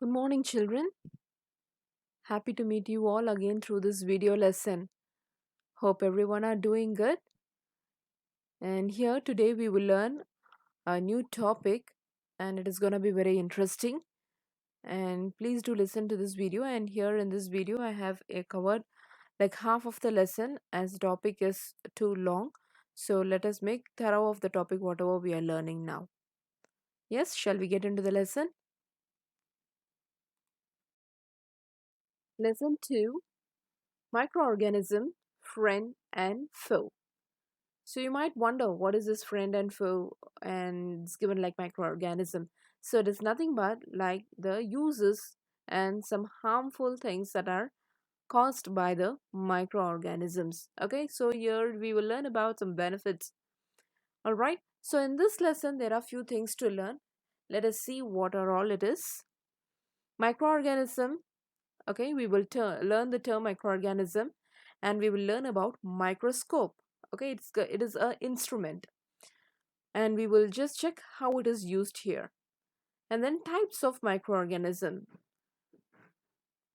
Good morning, children. Happy to meet you all again through this video lesson. Hope everyone are doing good. And here today we will learn a new topic and it is going to be very interesting. And please do listen to this video. And here in this video I have covered like half of the lesson as the topic is too long. So let us make thorough of the topic whatever we are learning now. Yes, shall we get into the lesson? Lesson 2, Microorganism, Friend and Foe. So you might wonder what is this friend and foe and it's given like microorganism. So it is nothing but like the uses and some harmful things that are caused by the microorganisms. Okay, so here we will learn about some benefits. All right, so in this lesson there are few things to learn. Let us see what are all it is. Microorganism. Okay, we will learn the term microorganism and we will learn about microscope. Okay, it is a instrument and we will just check how it is used here. And then types of microorganism.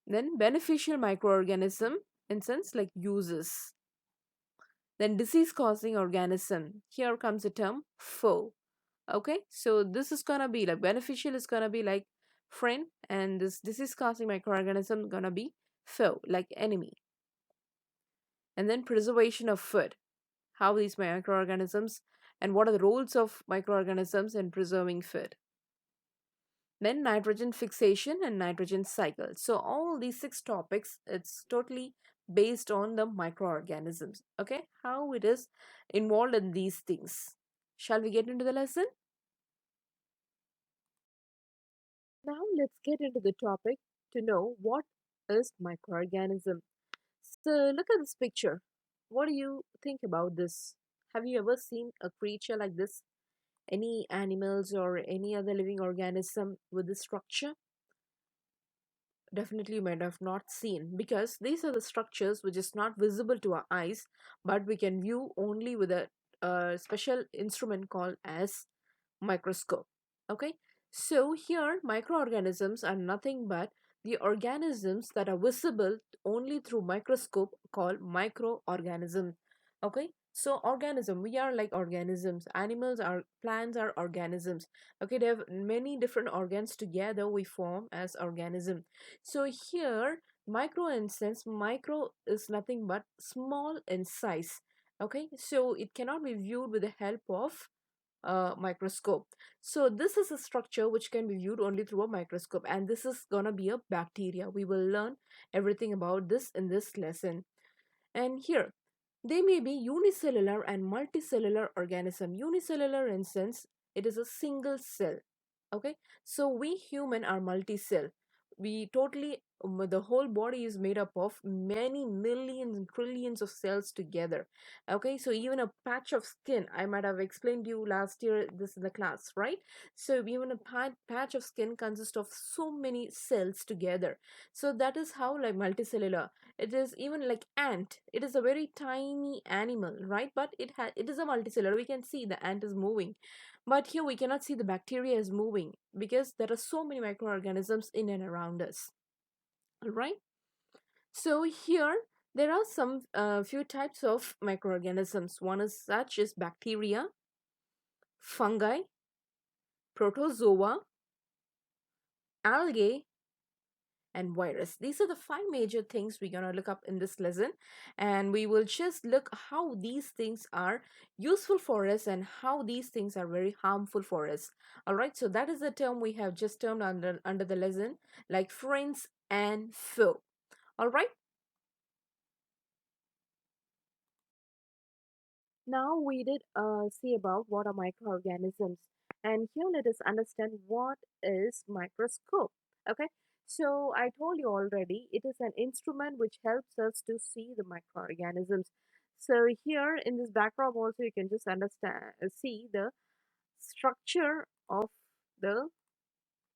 Then beneficial microorganism in sense like uses. Then disease causing organism. Here comes the term foe. Okay, so this is gonna be like beneficial is gonna be like friend and this disease causing microorganism gonna be foe like enemy. And then preservation of food. How these microorganisms and what are the roles of microorganisms in preserving food. Then nitrogen fixation and nitrogen cycle. So all these six topics, it's totally based on the microorganisms. Okay, how it is involved in these things. Shall we get into the lesson? Now let's get into the topic to know what is microorganism. So look at this picture. What do you think about this? Have you ever seen a creature like this? Any animals or any other living organism with this structure? Definitely you might have not seen because these are the structures which is not visible to our eyes but we can view only with a special instrument called as microscope. Okay, so here microorganisms are nothing but the organisms that are visible only through microscope called microorganism. Okay, so organism, we are like organisms, animals are, plants are organisms. Okay, they have many different organs together we form as organism. So here micro in sense, micro is nothing but small in size. Okay, so it cannot be viewed with the help of microscope. So this is a structure which can be viewed only through a microscope and this is gonna be a bacteria. We will learn everything about this in this lesson. And here they may be unicellular and multicellular organism. Unicellular in sense it is a single cell. Okay, so we human are multi-cell. We totally the whole body is made up of many millions and trillions of cells together. Okay, so even a patch of skin, I might have explained to you last year this in the class, right? So even a patch of skin consists of so many cells together. So that is how like multicellular. It is even like ant. It is a very tiny animal, right? But it is a multicellular. We can see the ant is moving, but here we cannot see the bacteria is moving because there are so many microorganisms in and around us. All right. So here there are some few types of microorganisms. One is such as bacteria, fungi, protozoa, algae, and virus. These are the five major things we're going to look up in this lesson and we will just look how these things are useful for us and how these things are very harmful for us. All right, so that is the term we have just termed under the lesson like friends and foe. All right, now we did see about what are microorganisms and here let us understand what is microscope. Okay, so I told you already it is an instrument which helps us to see the microorganisms. So here in this backdrop also you can just understand see the structure of the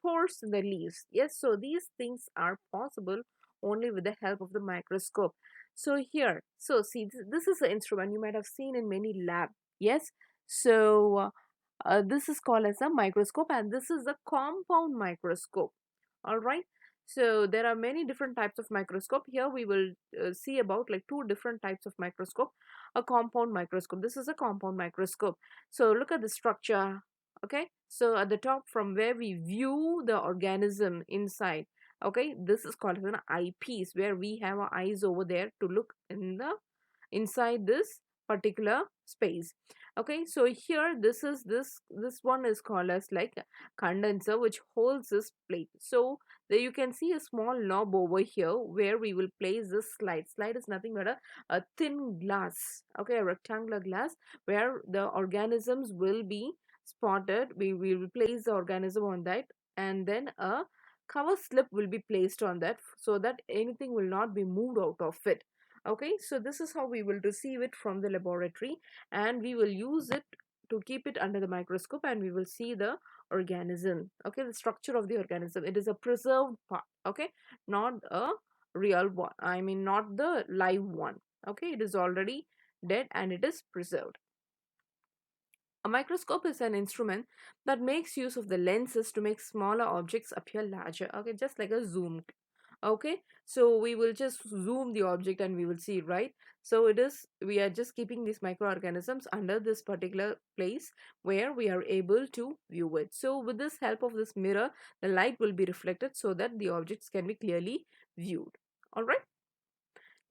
pores in the leaves. Yes, so these things are possible only with the help of the microscope. So here, so see, this is an instrument you might have seen in many lab. Yes, so this is called as a microscope and this is a compound microscope. All right. So there are many different types of microscope. Here we will see about like two different types of microscope. A compound microscope. This is a compound microscope. So look at the structure. Okay. So at the top, from where we view the organism inside. Okay. This is called as an eyepiece, where we have our eyes over there to look in the inside this particular space. Okay, so here this one is called as like a condenser, which holds this plate. So there you can see a small knob over here where we will place this slide is nothing but a thin glass, okay, a rectangular glass, where the organisms will be spotted. We will place the organism on that, and then a cover slip will be placed on that so that anything will not be moved out of it. Okay, so this is how we will receive it from the laboratory, and we will use it to keep it under the microscope, and we will see the organism. Okay, the structure of the organism. It is a preserved part. Okay, not a real one, I mean not the live one. Okay, it is already dead and it is preserved. A microscope is an instrument that makes use of the lenses to make smaller objects appear larger. Okay, just like a zoom. Okay, so we will just zoom the object and we will see, right? So it is, we are just keeping these microorganisms under this particular place where we are able to view it. So with this help of this mirror, the light will be reflected so that the objects can be clearly viewed. All right.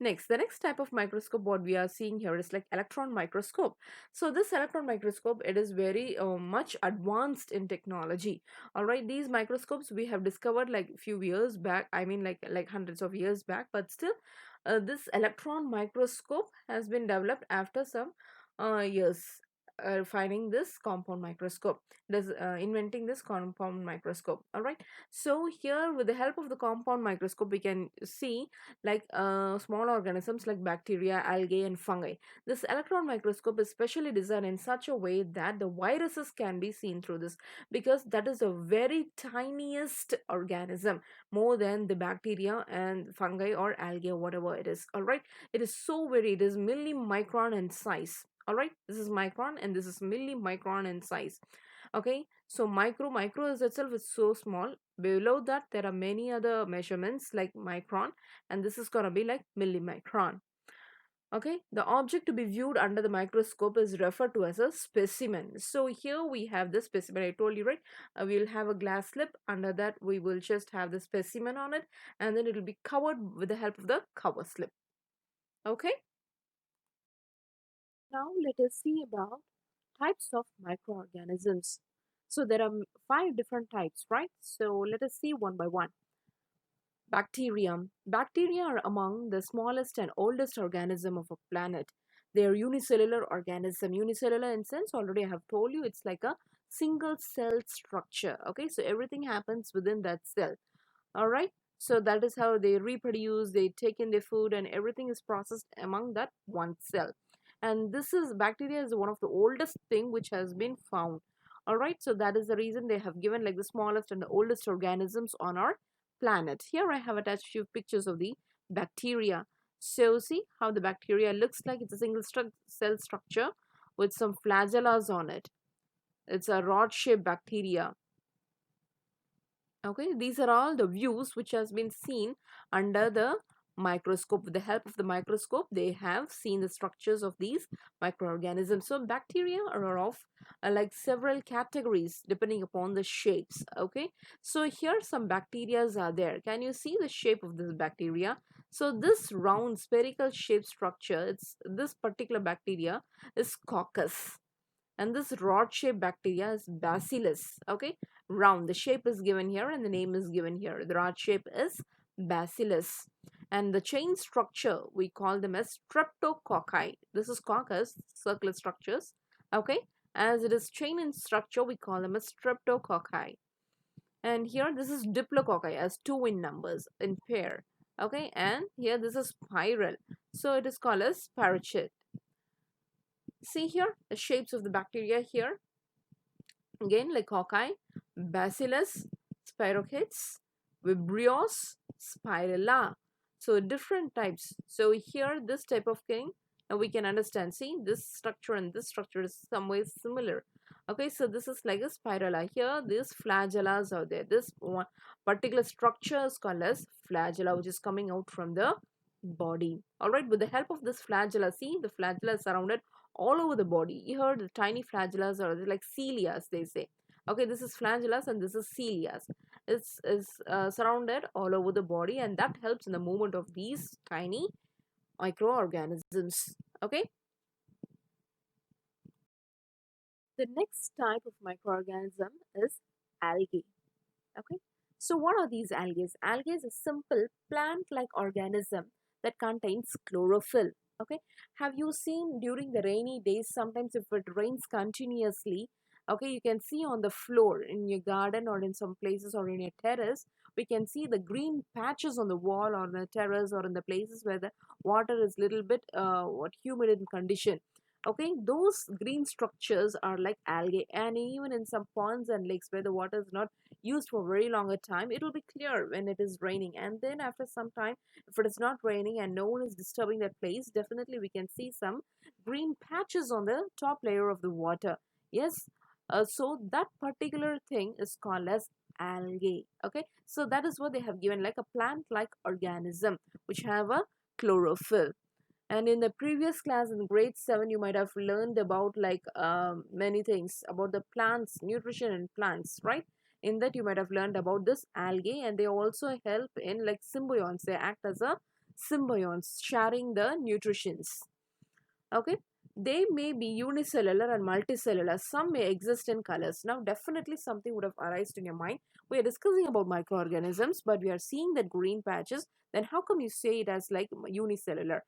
Next, the next type of microscope what we are seeing here is like electron microscope. So this electron microscope, it is very much advanced in technology. All right, these microscopes we have discovered like few years back. I mean like hundreds of years back, but still, this electron microscope has been developed after some years. Finding this compound microscope, does inventing this compound microscope. All right, so here with the help of the compound microscope we can see like small organisms like bacteria, algae, and fungi. This electron microscope is specially designed in such a way that the viruses can be seen through this, because that is the very tiniest organism, more than the bacteria and fungi or algae or whatever it is. All right, it is so very, it is millimicron in size. All right, this is micron and this is millimicron in size. Okay, so micro is itself is so small. Below that there are many other measurements like micron, and this is gonna be like millimicron. Okay, the object to be viewed under the microscope is referred to as a specimen. So here we have the specimen, I told you, right? We'll have a glass slip. Under that we will just have the specimen on it, and then it will be covered with the help of the cover slip. Okay, now let us see about types of microorganisms. So there are five different types, right? So let us see one by one. Bacterium. Bacteria are among the smallest and oldest organism of a planet. They are unicellular organism. Unicellular in sense, already I have told you, it's like a single cell structure. Okay, so everything happens within that cell. All right, so that is how they reproduce, they take in their food, and everything is processed among that one cell. And this is, bacteria is one of the oldest thing which has been found. All right, so that is the reason they have given like the smallest and the oldest organisms on our planet. Here I have attached few pictures of the bacteria. So see how the bacteria looks like. It's a single cell structure with some flagellas on it. It's a rod shaped bacteria. Okay, these are all the views which has been seen under the microscope. With the help of the microscope, they have seen the structures of these microorganisms. So bacteria are of like several categories depending upon the shapes. Okay, so here some bacterias are there. Can you see the shape of this bacteria? So this round spherical shaped structure, it's this particular bacteria is coccus, and this rod shaped bacteria is bacillus. Okay, round, the shape is given here and the name is given here. The rod shape is bacillus, and the chain structure we call them as streptococci. This is coccus, circular structures. Okay, as it is chain in structure we call them as streptococci. And here this is diplococci, as two in numbers in pair. Okay, and here this is spiral, so it is called as parachaete. See here the shapes of the bacteria here. Again, like cocci, bacillus, spirochetes, vibrios, spirilla. So different types. So here this type of thing, we can understand. See, this structure and this structure is some ways similar. Okay, so this is like a spirala. Here, these flagellas are there. This one particular structure is called as flagella, which is coming out from the body. All right, with the help of this flagella, see the flagella is surrounded all over the body. Here, the tiny flagellas are like cilias, they say. Okay, this is flagellas and this is cilias. It's surrounded all over the body, and that helps in the movement of these tiny microorganisms. Okay, the next type of microorganism is algae. Okay, so what are these algae? Algae is a simple plant-like organism that contains chlorophyll. Okay, have you seen during the rainy days, sometimes if it rains continuously, okay, you can see on the floor in your garden or in some places or in your terrace, we can see the green patches on the wall or the terrace or in the places where the water is little bit what humid in condition. Okay, those green structures are like algae, and even in some ponds and lakes where the water is not used for very longer time, it will be clear when it is raining. And then after some time, if it is not raining and no one is disturbing that place, definitely we can see some green patches on the top layer of the water. Yes, so that particular thing is called as algae. Okay, so that is what they have given, like a plant like organism which have a chlorophyll. And in the previous class in grade 7, you might have learned about like many things about the plants, nutrition in plants, right? In that you might have learned about this algae, and they also help in like symbionts. They act as a symbionts, sharing the nutritions. Okay, they may be unicellular and multicellular. Some may exist in colors. Now definitely something would have arisen in your mind. We are discussing about microorganisms, but we are seeing that green patches. Then how come you say it as like unicellular?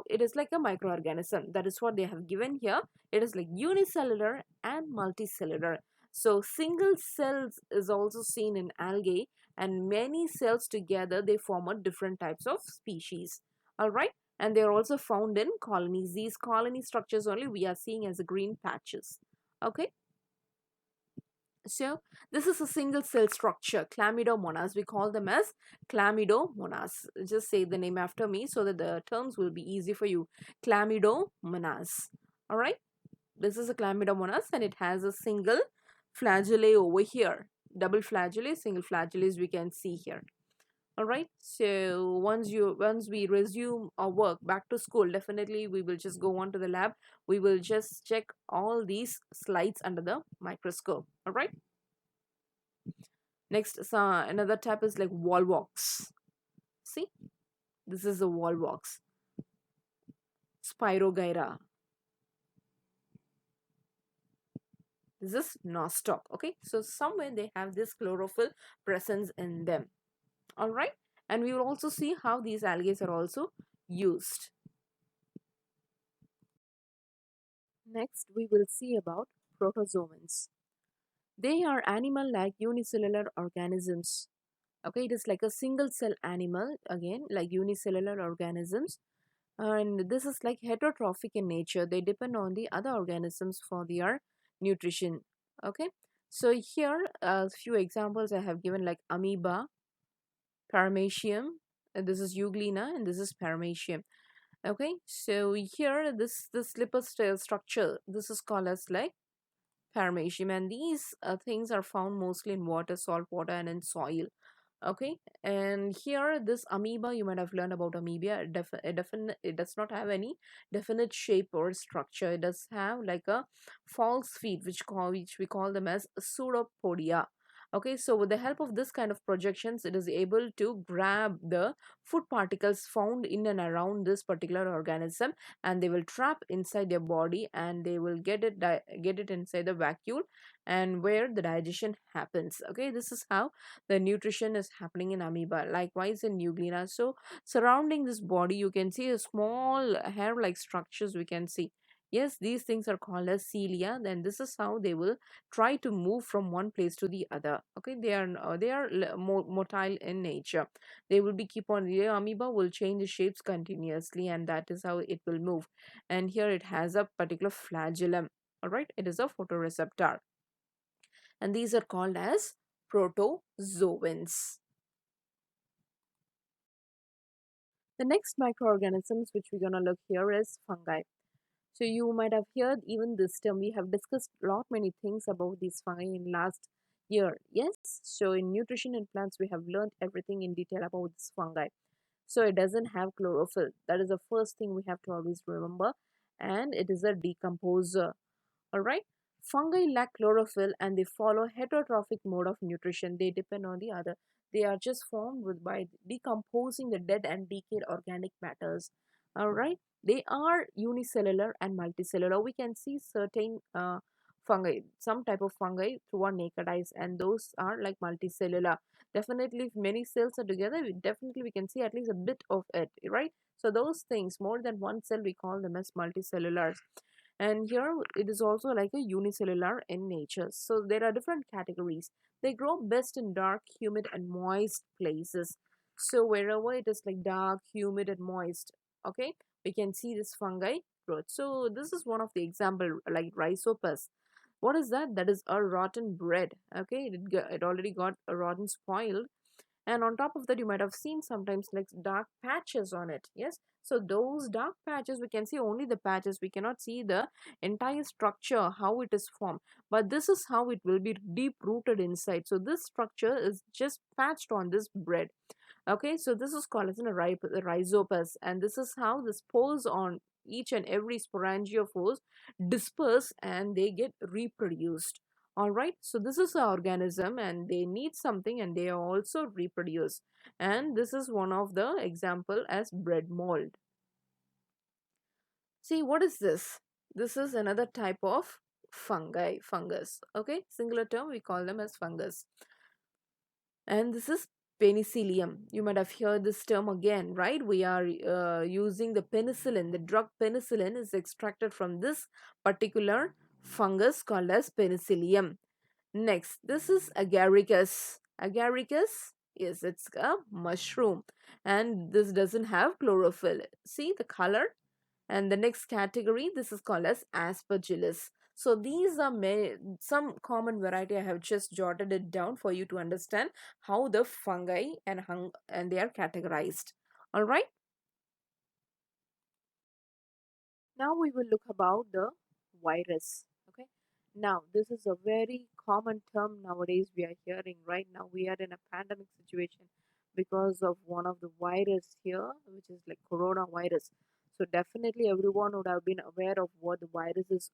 It is like a microorganism. That is what they have given here. It is like unicellular and multicellular. So single cells is also seen in algae, and many cells together they form a different types of species. All right, and they are also found in colonies. These colony structures only we are seeing as green patches. Okay, so this is a single cell structure, chlamydomonas. We call them as chlamydomonas. Just say the name after me so that the terms will be easy for you. Chlamydomonas. All right, this is a chlamydomonas and it has a single flagellae over here. Double flagellae, single flagellae we can see here. All right, so once we resume our work back to school, definitely we will just go on to the lab. We will just check all these slides under the microscope. All right, next another type is like volvox. See, this is a volvox. Spirogyra, this is nostoc. Okay, so somewhere they have this chlorophyll presence in them. All right, and we will also see how these algae are also used. Next, we will see about protozoans. They are animal-like unicellular organisms. Okay, it is like a single cell animal, again, like unicellular organisms. And this is like heterotrophic in nature. They depend on the other organisms for their nutrition. Okay, so here a few examples I have given, like amoeba, paramecium, and this is euglena, and this is paramecium. Okay, so here this lipid structure, this is called as like paramecium, and these things are found mostly in water, salt water, and in soil. Okay, and here this amoeba, you might have learned about amoeba. It does not have any definite shape or structure. It does have like a false feet, which we call them as pseudopodia. Okay, so with the help of this kind of projections, it is able to grab the food particles found in and around this particular organism, and they will trap inside their body, and they will get it inside the vacuole, and where the digestion happens. Okay, this is how the nutrition is happening in amoeba. Likewise in euglena. So surrounding this body, you can see a small hair like structures we can see. Yes, these things are called as cilia. Then this is how they will try to move from one place to the other. Okay, they are motile in nature. They will be keep on, the amoeba will change the shapes continuously, and that is how it will move. And here it has a particular flagellum. All right, it is a photoreceptor, and these are called as protozoans. The next microorganisms which we're going to look here is fungi. So you might have heard even this term. We have discussed a lot many things about these fungi in last year. Yes. So in nutrition and plants, we have learned everything in detail about this fungi. So it doesn't have chlorophyll. That is the first thing we have to always remember. And it is a decomposer. Alright. Fungi lack chlorophyll and they follow heterotrophic mode of nutrition. They depend on the other. They are just formed with by decomposing the dead and decayed organic matters. Alright. They are unicellular and multicellular. We can see certain fungi, some type of fungi through our naked eyes, and those are like multicellular. Definitely, if many cells are together, definitely we can see at least a bit of it, right? So those things, more than one cell, we call them as multicellular. And here it is also like a unicellular in nature. So there are different categories. They grow best in dark, humid and moist places. So wherever it is like dark, humid and moist, okay, we can see this fungi growth. So this is one of the example, like rhizopus. What is that? That is a rotten bread. Okay, it already got a rotten spoiled, and on top of that you might have seen sometimes like dark patches on it. Yes, so those dark patches, we can see only the patches, we cannot see the entire structure how it is formed, but this is how it will be deep rooted inside. So this structure is just patched on this bread. Okay, so this is called as a rhizopus, and this is how the spores on each and every sporangiophores disperse and they get reproduced. All right, so this is an organism and they need something and they also reproduce. And this is one of the example as bread mold. See, what is this? This is another type of fungus. Okay, singular term, we call them as fungus. And this is penicillium. You might have heard this term again, right? We are using the penicillin. The drug penicillin is extracted from this particular fungus called as penicillium. Next, this is agaricus. Agaricus, yes, it's a mushroom, and this doesn't have chlorophyll. See the color? And the next category, this is called as aspergillus. So these are some common variety. I have just jotted it down for you to understand how the fungi and they are categorized. All right. Now we will look about the virus. Okay. Now this is a very common term nowadays we are hearing right now. We are in a pandemic situation because of one of the virus here, which is like coronavirus. So definitely everyone would have been aware of what the virus is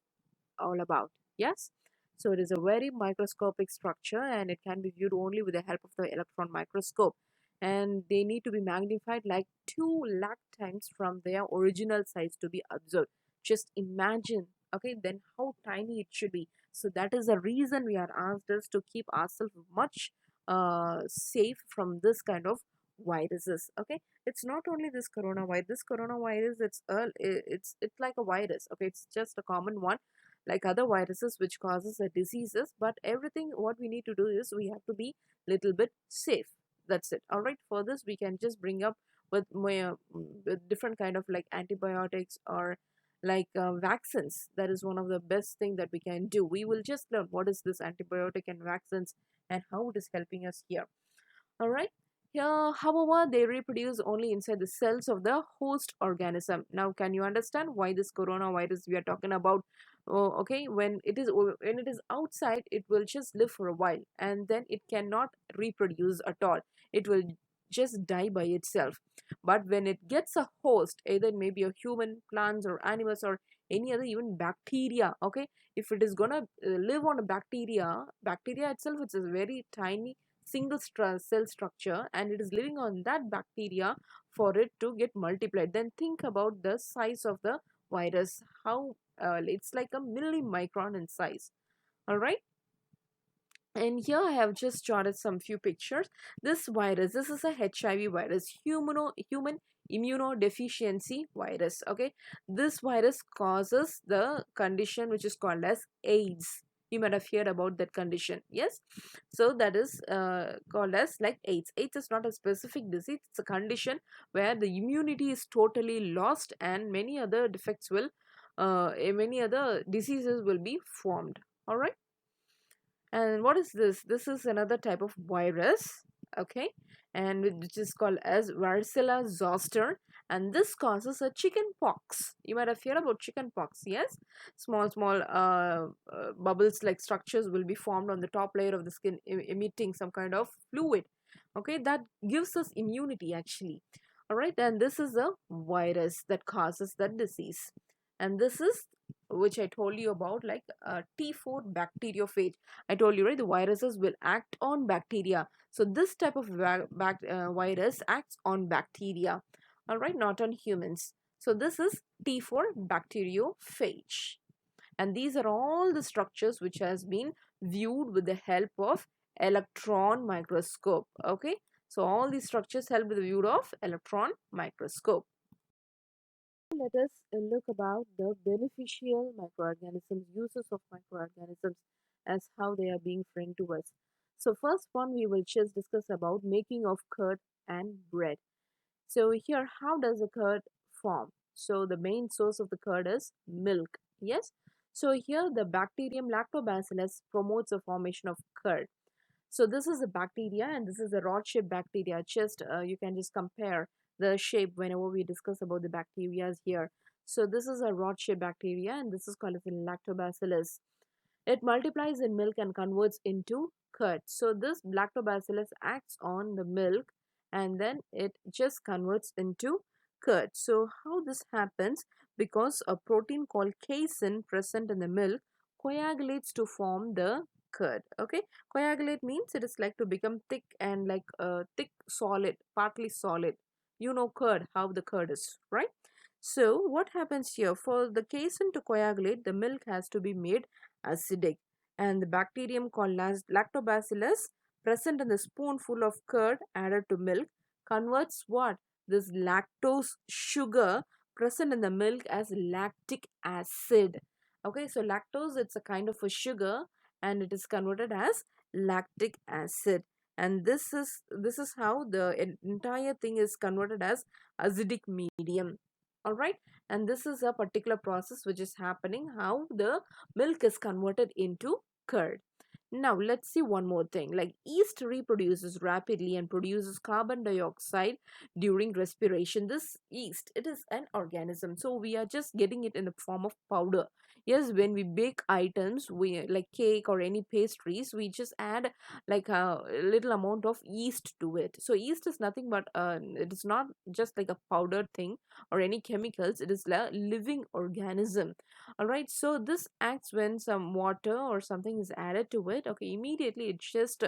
all about. Yes. So it is a very microscopic structure and it can be viewed only with the help of the electron microscope. And they need to be magnified like 2 lakh times from their original size to be observed. Just imagine, okay, then how tiny it should be. So that is the reason we are asked us to keep ourselves much safe from this kind of viruses. Okay, it's not only this coronavirus. This coronavirus, it's like a virus. Okay, it's just a common one like other viruses which causes the diseases, but everything what we need to do is we have to be little bit safe. That's it. All right, for this we can just bring up with different kind of like antibiotics or like vaccines. That is one of the best thing that we can do. We will just learn what is this antibiotic and vaccines and how it is helping us here. All right. Yeah, however, they reproduce only inside the cells of the host organism. Now, can you understand why this coronavirus we are talking about? Oh, okay, when it is outside, it will just live for a while, and then it cannot reproduce at all. It will just die by itself. But when it gets a host, either it may be a human, plants, or animals, or any other even bacteria. Okay, if it is gonna live on a bacteria itself, it's a very tiny single cell structure and it is living on that bacteria for it to get multiplied. Then think about the size of the virus, how it's like a millimicron in size. All right, and here I have just jotted some few pictures. This virus, this is a HIV virus, human immunodeficiency virus. Okay, this virus causes the condition which is called as AIDS. You might have heard about that condition. Yes, so that is called as like AIDS. AIDS is not a specific disease, it's a condition where the immunity is totally lost and many other diseases will be formed. All right, and what is this? This is another type of virus, okay, and which is called as varicella zoster, and this causes a chicken pox. You might have heard about chicken pox. Yes, small bubbles like structures will be formed on the top layer of the skin, emitting some kind of fluid. Okay, that gives us immunity actually. All right, and this is a virus that causes that disease, and this is which I told you about, like T4 bacteriophage. I told you, right, the viruses will act on bacteria. So this type of virus acts on bacteria, all right, not on humans. So this is T4 bacteriophage, and these are all the structures which has been viewed with the help of electron microscope. Okay, so all these structures help with the view of electron microscope. Let us look about the beneficial microorganisms, uses of microorganisms, as how they are being friend to us. So first one, we will just discuss about making of curd and bread. So here, how does the curd form? So the main source of the curd is milk. Yes. So here the bacterium lactobacillus promotes the formation of curd. So this is a bacteria and this is a rod-shaped bacteria. Just you can just compare the shape whenever we discuss about the bacteria here. So this is a rod-shaped bacteria and this is called as a lactobacillus. It multiplies in milk and converts into curd. So this lactobacillus acts on the milk and then it just converts into curd. So how this happens? Because a protein called casein present in the milk coagulates to form the curd. Okay, coagulate means it is like to become thick and like a thick solid, partly solid. You know curd, how the curd is, right? So what happens here? For the casein to coagulate, the milk has to be made acidic, and the bacterium called lactobacillus present in the spoonful of curd added to milk converts what? This lactose sugar present in the milk as lactic acid. Okay, so lactose, it's a kind of a sugar and it is converted as lactic acid, and this is how the entire thing is converted as acidic medium. All right, and this is a particular process which is happening, how the milk is converted into curd. Now let's see one more thing, like yeast reproduces rapidly and produces carbon dioxide during respiration. This yeast, it is an organism, so we are just getting it in the form of powder. Yes, when we bake items, we like cake or any pastries, we just add like a little amount of yeast to it. So yeast is nothing but it is not just like a powdered thing or any chemicals, it is a living organism. All right, so this acts when some water or something is added to it. Okay, immediately it's just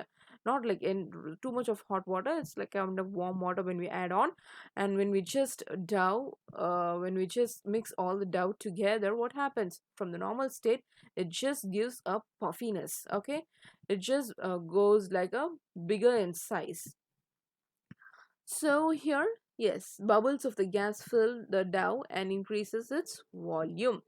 not like in too much of hot water, it's like kind of warm water when we add on, and when we just when we just mix all the dough together, what happens? From the normal state, it just gives a puffiness. Okay, it just goes like a bigger in size. So here, yes, bubbles of the gas fill the dough and increases its volume.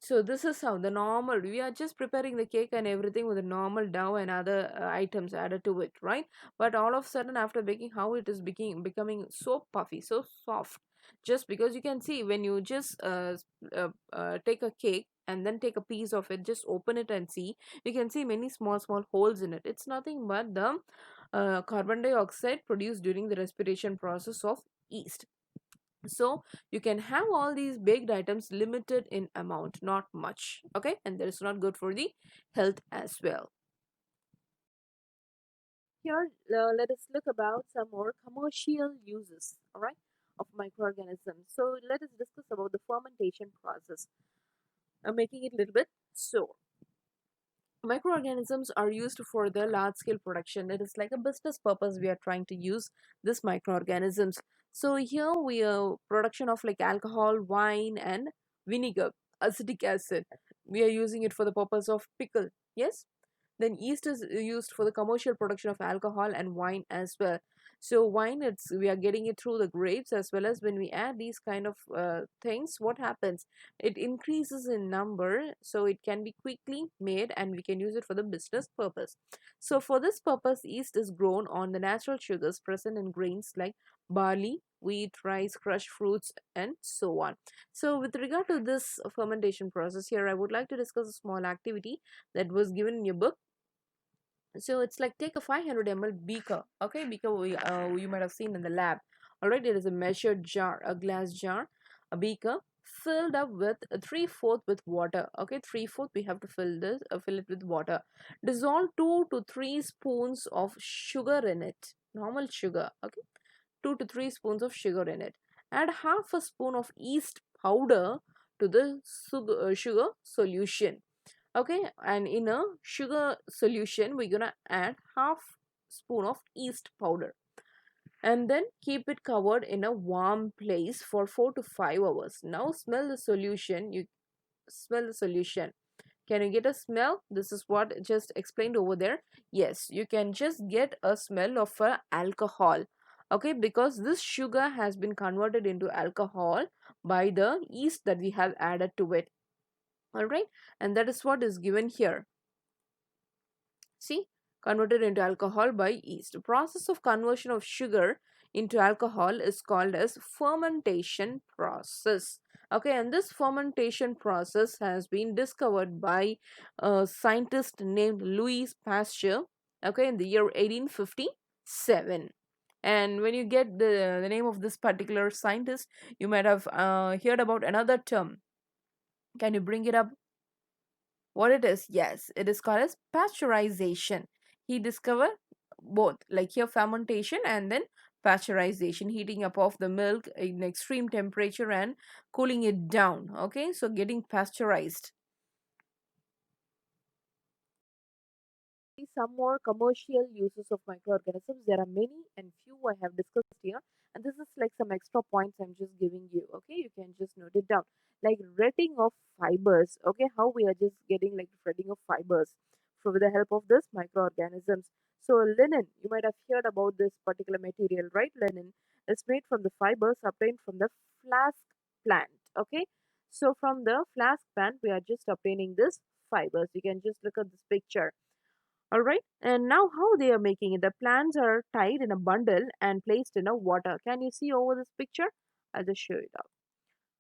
So this is how the normal, we are just preparing the cake and everything with the normal dough and other items added to it, right? But all of a sudden after baking, how it is becoming so puffy, so soft. Just because you can see when you just take a cake and then take a piece of it, just open it and see, you can see many small holes in it. It's nothing but the carbon dioxide produced during the respiration process of yeast. So you can have all these baked items limited in amount, not much. Okay, and that is not good for the health as well. Here, let us look about some more commercial uses, all right, of microorganisms. So let us discuss about the fermentation process, making it a little bit so. Microorganisms are used for the large scale production. It is like a business purpose we are trying to use this microorganisms. So here we have production of like alcohol, wine and vinegar, acetic acid. We are using it for the purpose of pickle. Yes, then yeast is used for the commercial production of alcohol and wine as well. So wine, it's we are getting it through the grapes, as well as when we add these kind of things, what happens? It increases in number, so it can be quickly made and we can use it for the business purpose. So for this purpose, yeast is grown on the natural sugars present in grains like barley, wheat, rice, crushed fruits, and so on. So with regard to this fermentation process here, I would like to discuss a small activity that was given in your book. So it's like take a 500 ml beaker. Okay, beaker you might have seen in the lab, All right, it is a measured jar, a glass jar, a beaker filled up with 3/4 with water. Okay, 3/4 we have to fill it with water. Dissolve 2 to 3 spoons of sugar in it, normal sugar. Okay, 2 to 3 spoons of sugar in it. Add half a spoon of yeast powder to the sugar solution. Okay, and in a sugar solution we're gonna add half spoon of yeast powder, and then keep it covered in a warm place for 4 to 5 hours. Now smell the solution. You smell the solution. Can you get a smell? This is what just explained over there. Yes, you can just get a smell of alcohol. Okay, because this sugar has been converted into alcohol by the yeast that we have added to it. All right, and that is what is given here. See, converted into alcohol by yeast. The process of conversion of sugar into alcohol is called as fermentation process. Okay, and this fermentation process has been discovered by a scientist named Louis Pasteur, okay, in the year 1857. And when you get the name of this particular scientist, you might have heard about another term. Can you bring it up? What it is? Yes, it is called as pasteurization. He discovered both, like here fermentation and then pasteurization, heating up of the milk in extreme temperature and cooling it down. Okay, so getting pasteurized. Some more commercial uses of microorganisms. There are many and few I have discussed here, and this is like some extra points I'm just giving you. Okay, you can just note it down. Like retting of fibers. Okay, how we are just getting like retting of fibers for with the help of this microorganisms. So linen, you might have heard about this particular material, right? Linen is made from the fibers obtained from the flax plant. Okay, so from the flax plant we are just obtaining this fibers. You can just look at this picture. All right, and now how they are making it. The plants are tied in a bundle and placed in a water. Can you see over this picture? I'll just show it.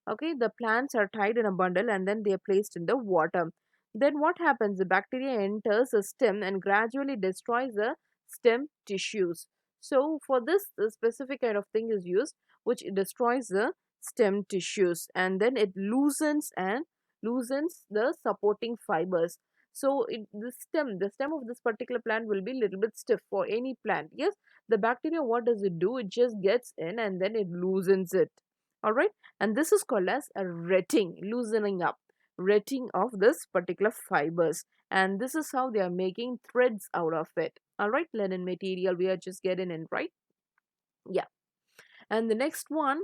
Okay, the plants are tied in a bundle and then they are placed in the water. Then what happens? The bacteria enters the stem and gradually destroys the stem tissues. So for this, the specific kind of thing is used which destroys the stem tissues, and then it loosens the supporting fibers. So the stem of this particular plant will be a little bit stiff for any plant. Yes, the bacteria, what does it do? It just gets in and then it loosens it. All right, and this is called as a retting, loosening up, retting of this particular fibers, and this is how they are making threads out of it. All right, linen material we are just getting in, right? Yeah. And the next one,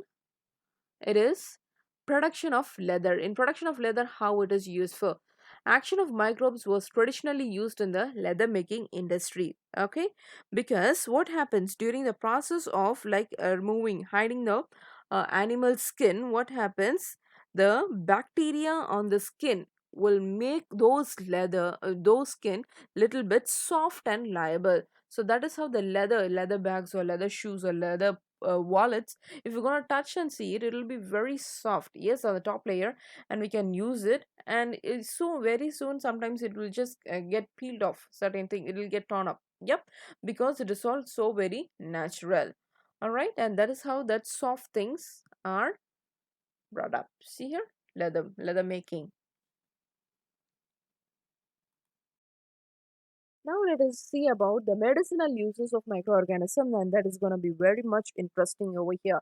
it is production of leather. In production of leather, how it is used for? Action of microbes was traditionally used in the leather making industry. Okay, because what happens during the process of like removing, hiding the animal skin, what happens? The bacteria on the skin will make those skin little bit soft and liable. So that is how the leather bags or leather shoes or leather wallets, if you're gonna touch and see it, it'll be very soft, yes, on the top layer, and we can use it, and it's so very soon sometimes it will just get peeled off, certain thing it will get torn up. Yep, because it is all so very natural. All right, and that is how that soft things are brought up. See here, leather making. Now let us see about the medicinal uses of microorganism, and that is going to be very much interesting over here.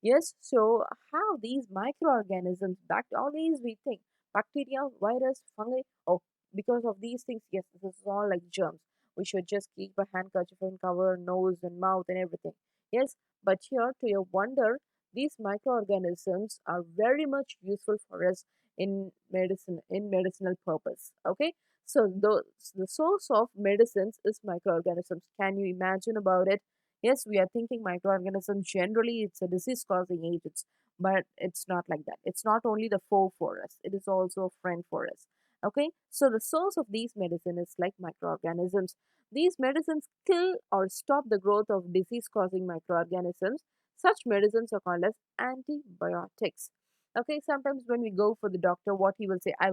Yes, so how these microorganisms, always we think bacteria, virus, fungi, oh, because of these things, yes, this is all like germs. We should just keep a handkerchief and cover nose and mouth and everything. Yes, but here to your wonder, these microorganisms are very much useful for us in medicinal purpose. Okay, so the source of medicines is microorganisms. Can you imagine about it? Yes, we are thinking microorganisms generally it's a disease causing agents, but it's not like that. It's not only the foe for us, it is also a friend for us. Okay, so the source of these medicine is like microorganisms. These medicines kill or stop the growth of disease causing microorganisms. Such medicines are called as antibiotics. Okay, sometimes when we go for the doctor, what he will say, I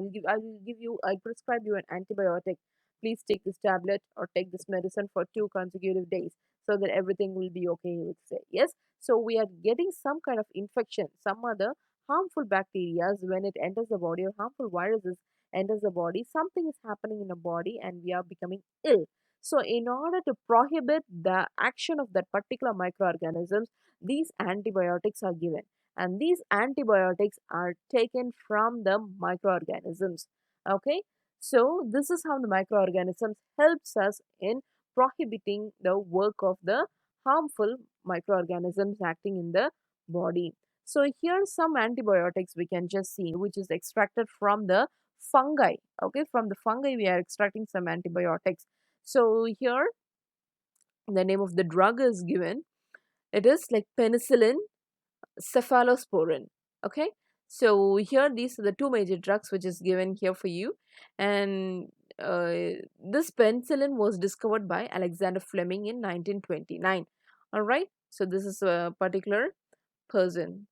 prescribe you an antibiotic. Please take this tablet or take this medicine for 2 consecutive days so that everything will be okay, he would say. Yes. So we are getting some kind of infection, some other harmful bacteria when it enters the body, or harmful viruses enters the body. Something is happening in the body and we are becoming ill. So in order to prohibit the action of that particular microorganisms, these antibiotics are given, and these antibiotics are taken from the microorganisms. Okay, so this is how the microorganisms helps us in prohibiting the work of the harmful microorganisms acting in the body. So here some antibiotics we can just see, which is extracted from the fungi. Okay, from the fungi we are extracting some antibiotics. So here the name of the drug is given. It is like penicillin, cephalosporin. Okay, so here these are the two major drugs which is given here for you. And this penicillin was discovered by Alexander Fleming in 1929. All right, so this is a particular person.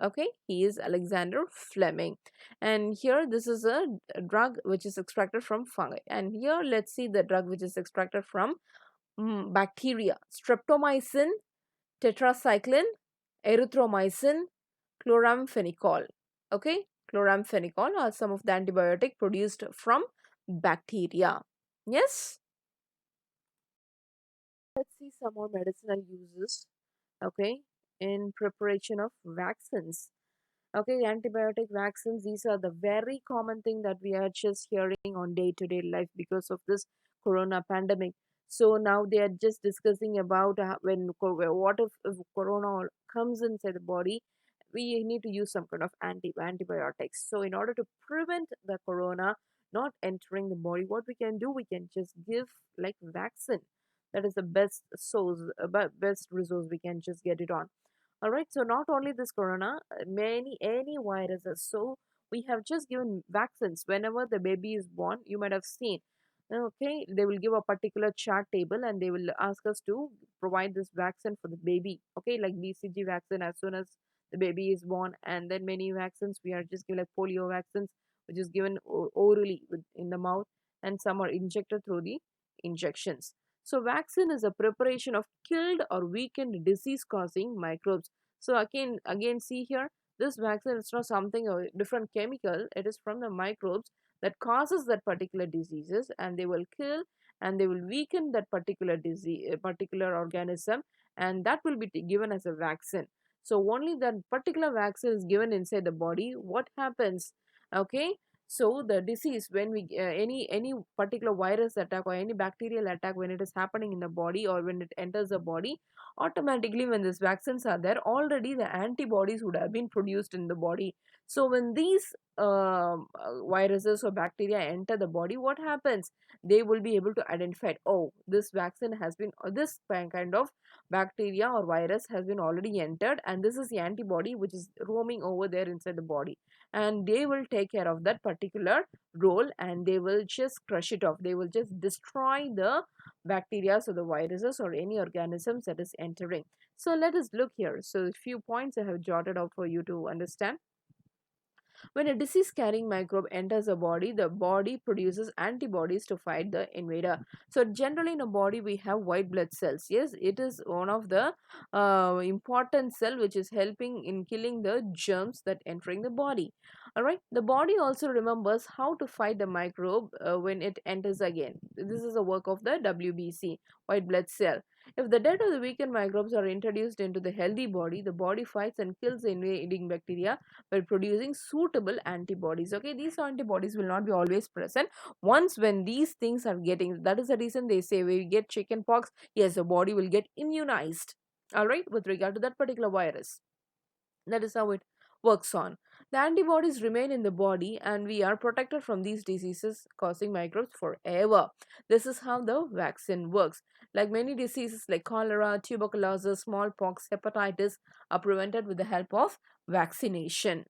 Okay, he is Alexander Fleming. And here this is a drug which is extracted from fungi. And here let's see the drug which is extracted from bacteria: streptomycin, tetracycline, erythromycin, chloramphenicol. Okay, chloramphenicol are some of the antibiotic produced from bacteria. Yes, let's see some more medicinal uses. Okay, in preparation of vaccines. Okay, antibiotic vaccines, these are the very common thing that we are just hearing on day-to-day life because of this corona pandemic. So now they are just discussing about what if corona comes inside the body, we need to use some kind of antibiotics. So in order to prevent the corona not entering the body, what we can do, we can just give like vaccine. That is the best source, best resource we can just get it on. All right, so not only this corona, many any viruses. So we have just given vaccines whenever the baby is born. You might have seen. Okay, they will give a particular chart table and they will ask us to provide this vaccine for the baby. Okay, like BCG vaccine as soon as the baby is born, and then many vaccines we are just giving like polio vaccines, which is given orally in the mouth, and some are injected through the injections. So vaccine is a preparation of killed or weakened disease causing microbes. So again see here, this vaccine is not something or different chemical, it is from the microbes that causes that particular diseases, and they will kill and they will weaken that particular disease, particular organism, and that will be given as a vaccine. So only that particular vaccine is given inside the body. What happens? Okay, so the disease, when we any particular virus attack or any bacterial attack, when it is happening in the body or when it enters the body, automatically when these vaccines are there, already the antibodies would have been produced in the body. So when these viruses or bacteria enter the body, what happens? They will be able to identify, oh, this vaccine has been, or this kind of bacteria or virus has been already entered, and this is the antibody which is roaming over there inside the body, and they will take care of that particular role, and they will just crush it off. They will just destroy the bacteria or the viruses or any organisms that is entering. So let us look here. So a few points I have jotted out for you to understand. When a disease carrying microbe enters the body produces antibodies to fight the invader. So, generally, in a body, we have white blood cells. Yes, it is one of the important cell which is helping in killing the germs that entering the body. All right, the body also remembers how to fight the microbe when it enters again. This is a work of the WBC, white blood cell. If the dead or the weakened microbes are introduced into the healthy body, the body fights and kills the invading bacteria by producing suitable antibodies. Okay, these antibodies will not be always present. Once when these things are getting, that is the reason they say when we get chicken pox, yes, the body will get immunized. All right, with regard to that particular virus. That is how it works on. The antibodies remain in the body and we are protected from these diseases causing microbes forever. This is how the vaccine works. Like many diseases like cholera, tuberculosis, smallpox, hepatitis are prevented with the help of vaccination.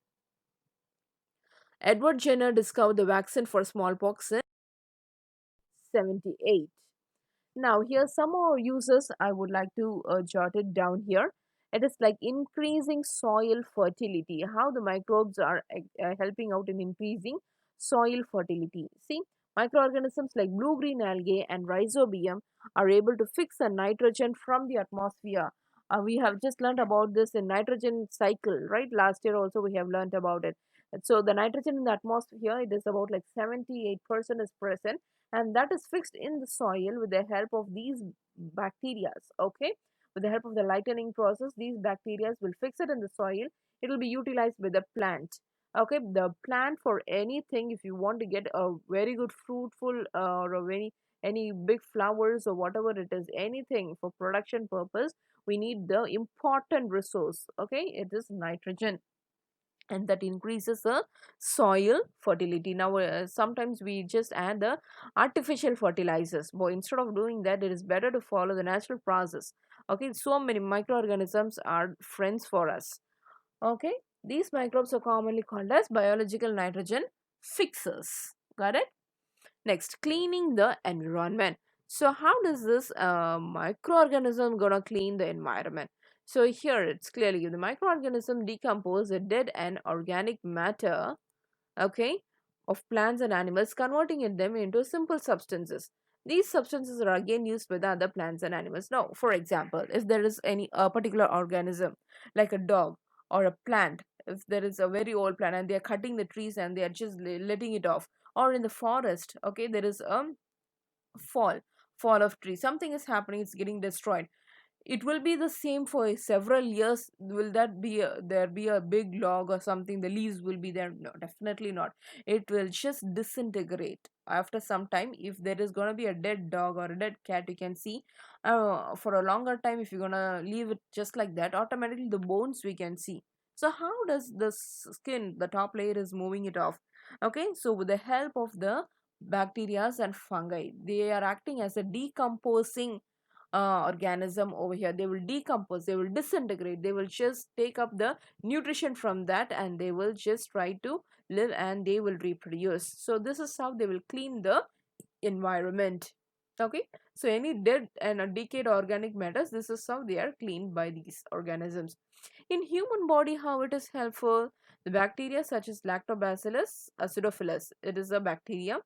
Edward Jenner discovered the vaccine for smallpox in 78. Now, here some more uses I would like to jot it down here. It is like increasing soil fertility, how the microbes are helping out in increasing soil fertility. See, microorganisms like blue-green algae and rhizobium are able to fix the nitrogen from the atmosphere. We have just learned about this in nitrogen cycle, right? Last year also we have learned about it. And so the nitrogen in the atmosphere, it is about like 78% is present, and that is fixed in the soil with the help of these bacteria. Okay, with the help of the lightening process, these bacteria will fix it in the soil. It will be utilized by the plant. Okay, the plant for anything, if you want to get a very good fruitful or a very any big flowers or whatever it is, anything for production purpose, we need the important resource. Okay, it is nitrogen, and that increases the soil fertility. Now sometimes we just add the artificial fertilizers, but instead of doing that, it is better to follow the natural process. Okay, so many microorganisms are friends for us. Okay, these microbes are commonly called as biological nitrogen fixers. Got it? Next, cleaning the environment. So how does this microorganism gonna clean the environment? So here it's clearly the microorganism decompose the dead and organic matter, okay, of plants and animals, converting them into simple substances. These substances are again used by the other plants and animals. Now, for example, if there is any particular organism like a dog or a plant, if there is a very old plant and they are cutting the trees and they are just letting it off, or in the forest, okay, there is a fall fall of tree, something is happening, it's getting destroyed. It will be the same for several years. Will that be there be a big log or something, the leaves will be there? No, definitely not. It will just disintegrate after some time. If there is going to be a dead dog or a dead cat, you can see for a longer time, if you're going to leave it just like that, automatically the bones we can see. So how does the skin, the top layer is moving it off? Okay, so with the help of the bacteria and fungi, they are acting as a decomposing organism over here. They will decompose, they will disintegrate, they will just take up the nutrition from that, and they will just try to live and they will reproduce. So this is how they will clean the environment. Okay, so any dead and decayed organic matters, this is how they are cleaned by these organisms. In human body, how it is helpful? The bacteria such as lactobacillus acidophilus, it is a bacteria.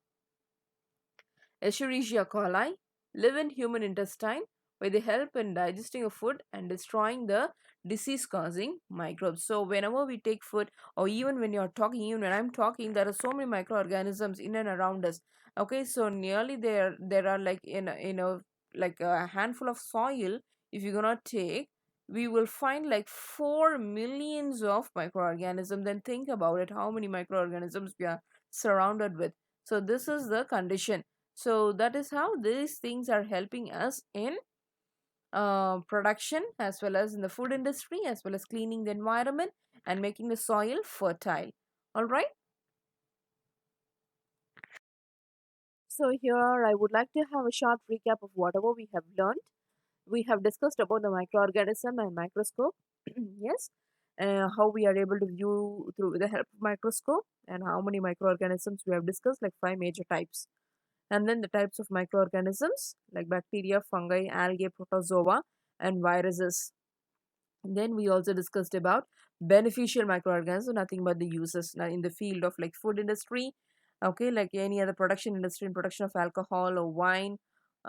Escherichia coli live in human intestine, where they help in digesting of food and destroying the disease causing microbes. So whenever we take food, or even when you're talking, even when I'm talking, there are so many microorganisms in and around us. Okay, so nearly there are like in a like a handful of soil, if you're gonna take, we will find like 4 millions of microorganisms. Then think about it, how many microorganisms we are surrounded with. So this is the condition. So that is how these things are helping us in production, as well as in the food industry, as well as cleaning the environment and making the soil fertile. All right. So here I would like to have a short recap of whatever we have learned. We have discussed about the microorganism and microscope. Yes. How we are able to view through the help of microscope, and how many microorganisms we have discussed, like 5 major types. And then the types of microorganisms like bacteria, fungi, algae, protozoa, and viruses. And then we also discussed about beneficial microorganisms, nothing but the uses in the field of like food industry, okay, like any other production industry, in production of alcohol or wine,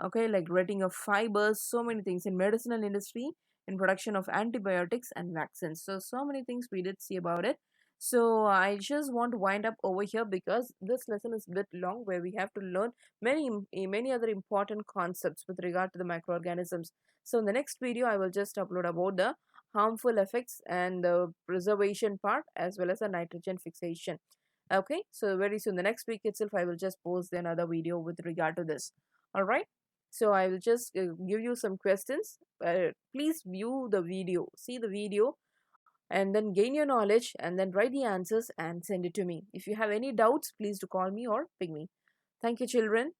okay, like rating of fibers, so many things in medicinal industry, in production of antibiotics and vaccines. So many things we did see about it. So I just want to wind up over here because this lesson is a bit long, where we have to learn many other important concepts with regard to the microorganisms. So in the next video, I will just upload about the harmful effects and the preservation part, as well as the nitrogen fixation. Okay, so very soon, the next week itself, I will just post another video with regard to this. All right, so I will just give you some questions. Please view the video, see the video, and then gain your knowledge, and then write the answers and send it to me. If you have any doubts, please do call me or ping me. Thank you, children.